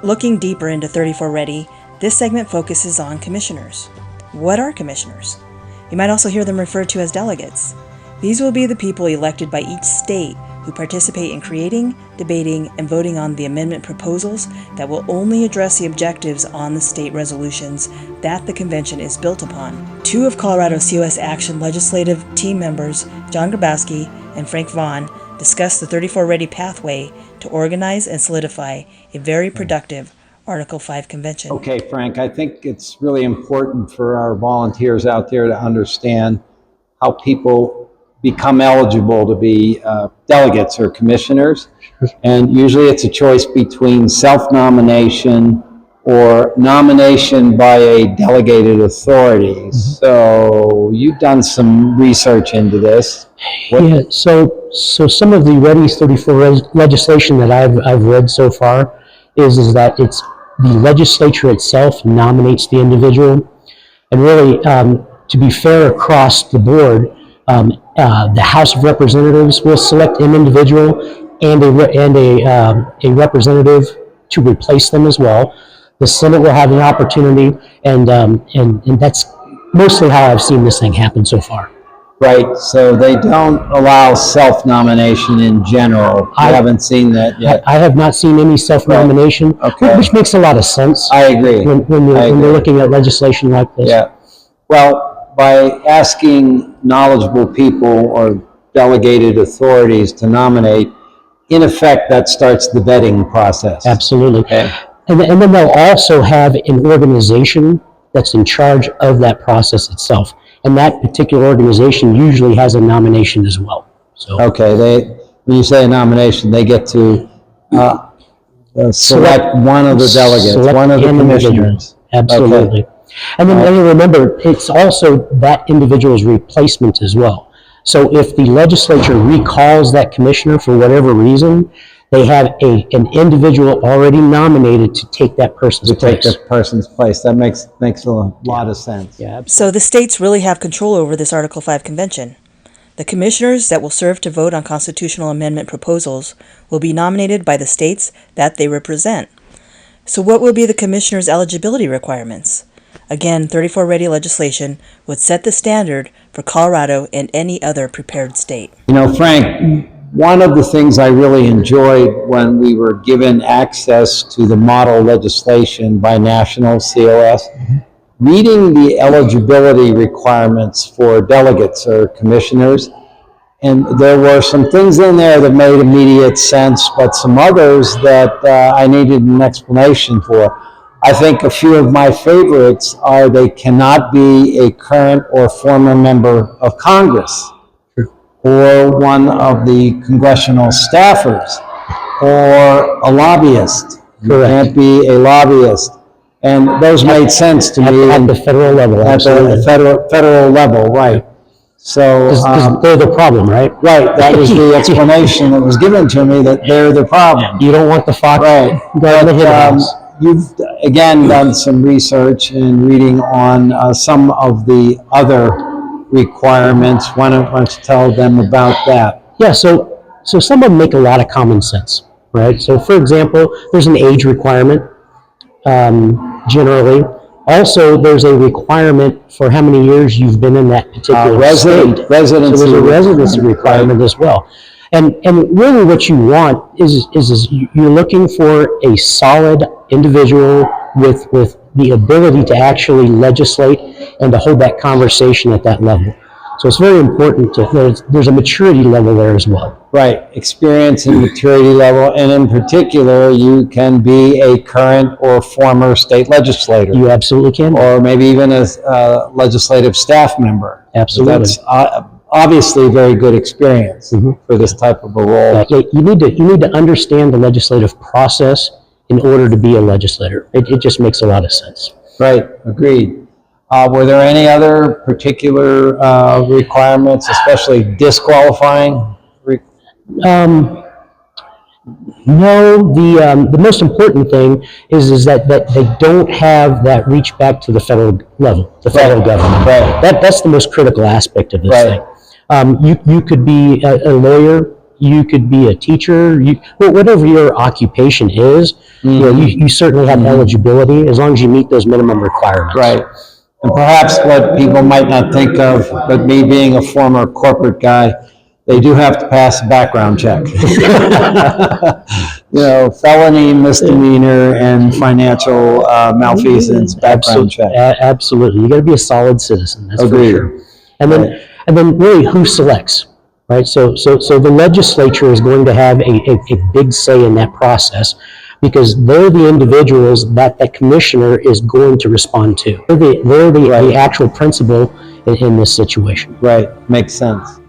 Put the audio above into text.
Looking deeper into 34 Ready, this segment focuses on commissioners. What are commissioners? You might also hear them referred to as delegates. These will be the people elected by each state who participate in creating, debating, and voting on the amendment proposals that will only address the objectives on the state resolutions that the convention is built upon. Two of Colorado's COS Action legislative team members, John Grabowski and Frank Vaughn, discussed the 34 Ready pathway to organize and solidify a very productive Article 5 convention. Okay, Frank, I think it's really important for our volunteers out there to understand how people become eligible to be delegates or commissioners. And usually it's a choice between self-nomination or nomination by a delegated authority. So you've done some research into this. Yeah, so some of the Ready's 34 legislation that I've read so far is that it's the legislature itself nominates the individual. And really, to be fair across the board, the House of Representatives will select an individual and a representative to replace them as well. The Senate will have an opportunity, and that's mostly how I've seen this thing happen so far. Right, so they don't allow self-nomination in general. I haven't seen that yet. I have not seen any self-nomination, Okay. which makes a lot of sense. I agree. When you're looking at legislation like this. Yeah. Well, by asking knowledgeable people or delegated authorities to nominate, in effect, that starts the vetting process. Absolutely. Okay. And then they'll also have an organization that's in charge of that process itself. And that particular organization usually has a nomination as well. So Okay, when you say a nomination, they get to select one of the delegates, one of the commissioners. Absolutely. Okay. And then remember, it's also that individual's replacement as well. So if the legislature recalls that commissioner for whatever reason, they have an individual already nominated to take that person's place. Take that person's place. That makes a lot of sense. Yeah. So the states really have control over this Article 5 convention. The commissioners that will serve to vote on constitutional amendment proposals will be nominated by the states that they represent. So what will be the commissioners' eligibility requirements? Again, 34 Ready legislation would set the standard for Colorado and any other prepared state. You know, Frank, one of the things I really enjoyed when we were given access to the model legislation by National COS, reading the eligibility requirements for delegates or commissioners, and there were some things in there that made immediate sense, but some others that I needed an explanation for. I think a few of my favorites are they cannot be a current or former member of Congress, or one of the congressional staffers, or a lobbyist. You can't be a lobbyist. And those made sense to me. At the federal level, At the federal level, right. So, because they're the problem, right? right, that was the explanation that was given to me, that they're the problem. You don't want the fox. Right. But, you've, again, done some research and reading on some of the other requirements. Why don't you tell them about that? Yeah, so some of them make a lot of common sense, right? So for example, there's an age requirement, generally. Also, there's a requirement for how many years you've been in that particular state. Residency. So there's a residency requirement as well. And really what you want is you're looking for a solid individual with the ability to actually legislate and to hold that conversation at that level. So it's very important there's a maturity level there as well. Right, experience and maturity level, and in particular, you can be a current or former state legislator. You absolutely can. Or maybe even a legislative staff member. Absolutely. That's obviously a very good experience for this type of a role. Yeah, you need to understand the legislative process in order to be a legislator. It just makes a lot of sense. Right, agreed. Were there any other particular requirements, especially disqualifying? No, the most important thing is that they don't have that reach back to the federal level, the federal government. Right. That's the most critical aspect of this thing. You could be a lawyer, you could be a teacher, whatever your occupation is, you certainly have eligibility as long as you meet those minimum requirements. Right. And perhaps what people might not think of, but me being a former corporate guy, they do have to pass a background check. Felony, misdemeanor, and financial malfeasance background check. Absolutely. You got to be a solid citizen. That's Agreed. for sure. And then really who selects, right? So the legislature is going to have a big say in that process because they're the individuals that the commissioner is going to respond to. They're the actual principal in this situation. Right. Makes sense.